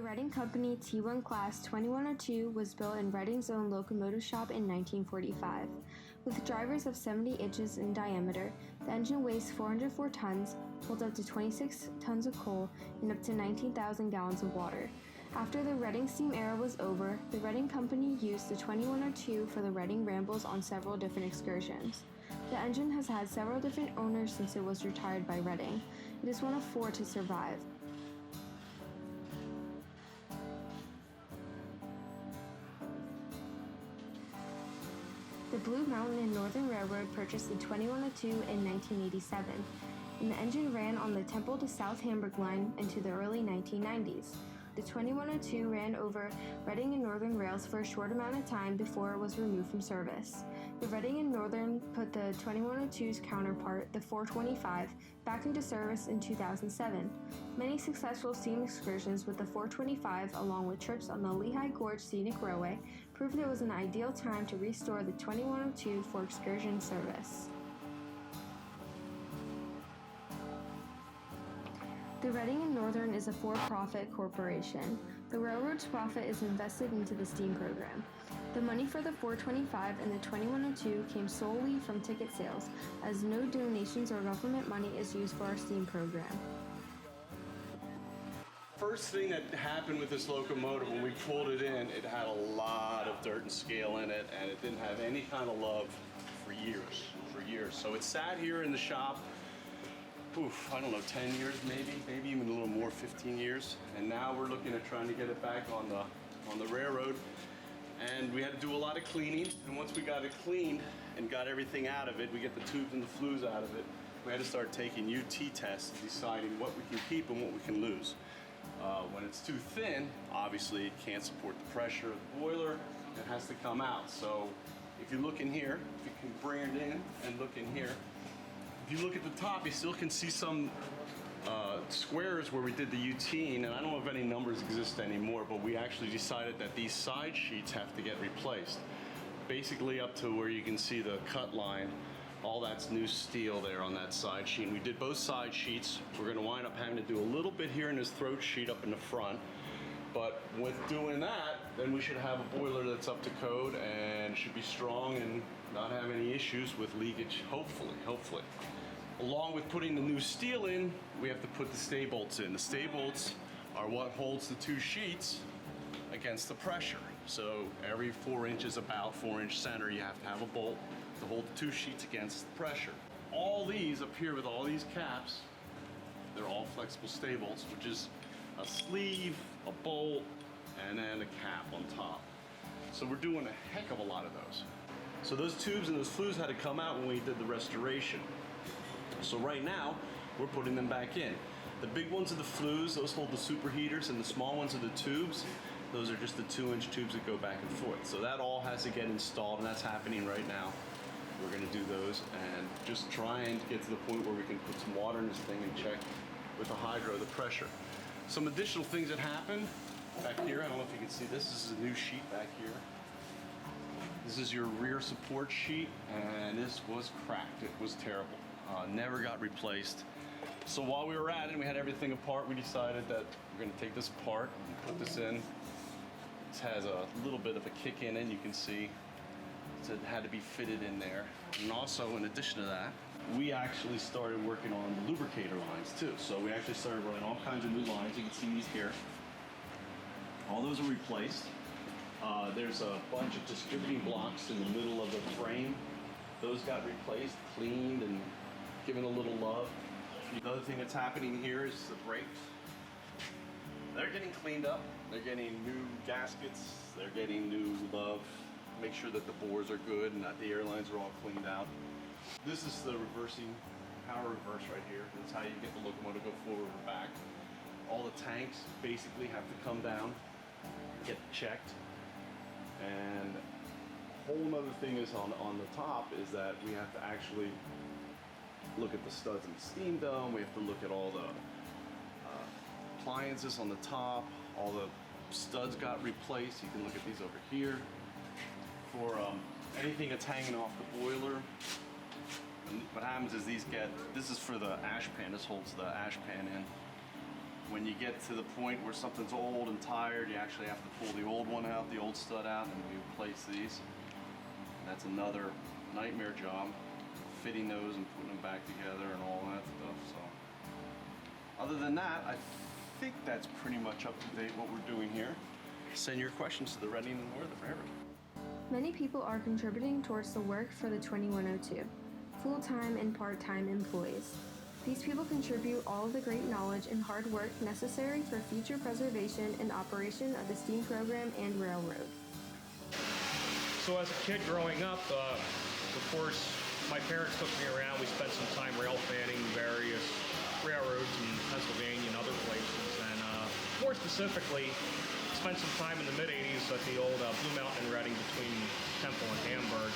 Reading Company T1 Class 2102 was built in Reading's own locomotive shop in 1945. With drivers of 70 inches in diameter, the engine weighs 404 tons, holds up to 26 tons of coal, and up to 19,000 gallons of water. After the Reading steam era was over, the Reading Company used the 2102 for the Reading Rambles on several different excursions. The engine has had several different owners since it was retired by Reading. It is one of 4 to survive. The Blue Mountain and Northern Railroad purchased the 2102 in 1987, and the engine ran on the Temple to South Hamburg line into the early 1990s. The 2102 ran over Reading and Northern rails for a short amount of time before it was removed from service. The Reading and Northern put the 2102's counterpart, the 425, back into service in 2007. Many successful steam excursions with the 425, along with trips on the Lehigh Gorge Scenic Railway, proved it was an ideal time to restore the 2102 for excursion service. The Reading and Northern is a for-profit corporation. The railroad's profit is invested into the steam program. The money for the 425 and the 2102 came solely from ticket sales, as no donations or government money is used for our steam program. First thing that happened with this locomotive, when we pulled it in, it had a lot of dirt and scale in it, and it didn't have any kind of love for years. So it sat here in the shop, I don't know, 10 years maybe even a little more, 15 years. And now we're looking at trying to get it back on the railroad. And we had to do a lot of cleaning. And once we got it cleaned and got everything out of it, we get the tubes and the flues out of it, we had to start taking UT tests and deciding what we can keep and what we can lose. When it's too thin, obviously it can't support the pressure of the boiler. It has to come out. So if you look in here, if you can bring it in and look in here, if you look at the top, you still can see some squares where we did the UT, and I don't know if any numbers exist anymore, but we actually decided that these side sheets have to get replaced. Basically up to where you can see the cut line, all that's new steel there on that side sheet. And we did both side sheets. We're gonna wind up having to do a little bit here in this throat sheet up in the front. But with doing that, then we should have a boiler that's up to code and should be strong and not have any issues with leakage, hopefully. Along with putting the new steel in, we have to put the stay bolts in. The stay bolts are what holds the 2 sheets against the pressure. So every 4 inches, about 4-inch center, you have to have a bolt to hold the 2 sheets against the pressure. All these up here with all these caps, they're all flexible stay bolts, which is a sleeve, a bolt, and then a cap on top. So we're doing a heck of a lot of those. So those tubes and those flues had to come out when we did the restoration. So right now, we're putting them back in. The big ones are the flues, those hold the superheaters, and the small ones are the tubes. Those are just the 2-inch tubes that go back and forth. So that all has to get installed, and that's happening right now. We're gonna do those and just try and get to the point where we can put some water in this thing and check with the hydro, the pressure. Some additional things that happen back here, I don't know if you can see this. This is a new sheet back here. This is your rear support sheet, and this was cracked. It was terrible. Never got replaced. So while we were at it and we had everything apart, we decided that we're gonna take this apart and put this in. This has a little bit of a kick in it, you can see. So it had to be fitted in there. And also, in addition to that, we actually started working on the lubricator lines too. So we actually started running all kinds of new lines. You can see these here. All those are replaced. There's a bunch of distributing blocks in the middle of the frame. Those got replaced, cleaned, and given a little love. The other thing that's happening here is the brakes. They're getting cleaned up. They're getting new gaskets. They're getting new love. Make sure that the bores are good and that the airlines are all cleaned out. This is the reversing, power reverse right here. That's how you get the locomotive to go forward or back. All the tanks basically have to come down, get checked. And a whole other thing is on the top is that we have to actually look at the studs in the steam dome. We have to look at all the appliances on the top. All the studs got replaced. You can look at these over here. For anything that's hanging off the boiler, and what happens is this is for the ash pan. This holds the ash pan in. When you get to the point where something's old and tired, you actually have to pull the old one out, the old stud out, and we replace these. That's another nightmare job, fitting those and putting them back together and all that stuff. So, other than that, I think that's pretty much up to date what we're doing here. Send your questions to the Reading and Northern Railroad. Many people are contributing towards the work for the 2102, full-time and part-time employees. These people contribute all of the great knowledge and hard work necessary for future preservation and operation of the steam program and railroad. So as a kid growing up, of course, my parents took me around. We spent some time rail fanning various railroads in Pennsylvania and other places, and more specifically, spent some time in the mid-'80s at the old Blue Mountain and Reading between Temple and Hamburg.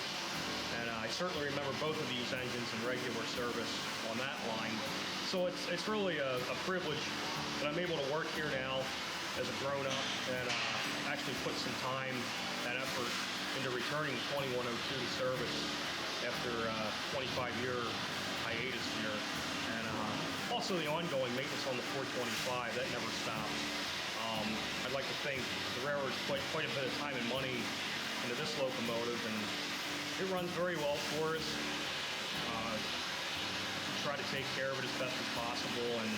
And I certainly remember both of these engines in regular service on that line. So it's really a privilege that I'm able to work here now as a grown-up and actually put some time and effort into returning 2102 to service after a 25-year hiatus here. And also the ongoing maintenance on the 425, that never stops. I'd like to think the railroad's put quite a bit of time and money into this locomotive, and it runs very well for us. We try to take care of it as best as possible, and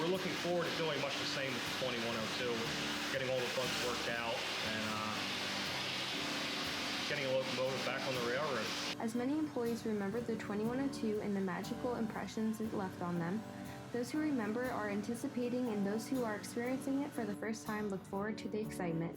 we're looking forward to doing much the same with the 2102, getting all the bugs worked out and getting a locomotive back on the railroad. As many employees remember the 2102 and the magical impressions it left on them, those who remember are anticipating, and those who are experiencing it for the first time look forward to the excitement.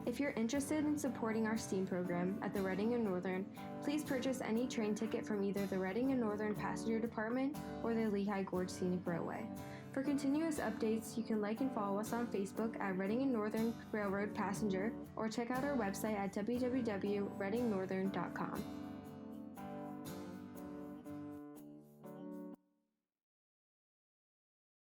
If you're interested in supporting our STEAM program at the Reading and Northern, please purchase any train ticket from either the Reading and Northern Passenger Department or the Lehigh Gorge Scenic Railway. For continuous updates, you can like and follow us on Facebook at Reading and Northern Railroad Passenger, or check out our website at www.readingnorthern.com.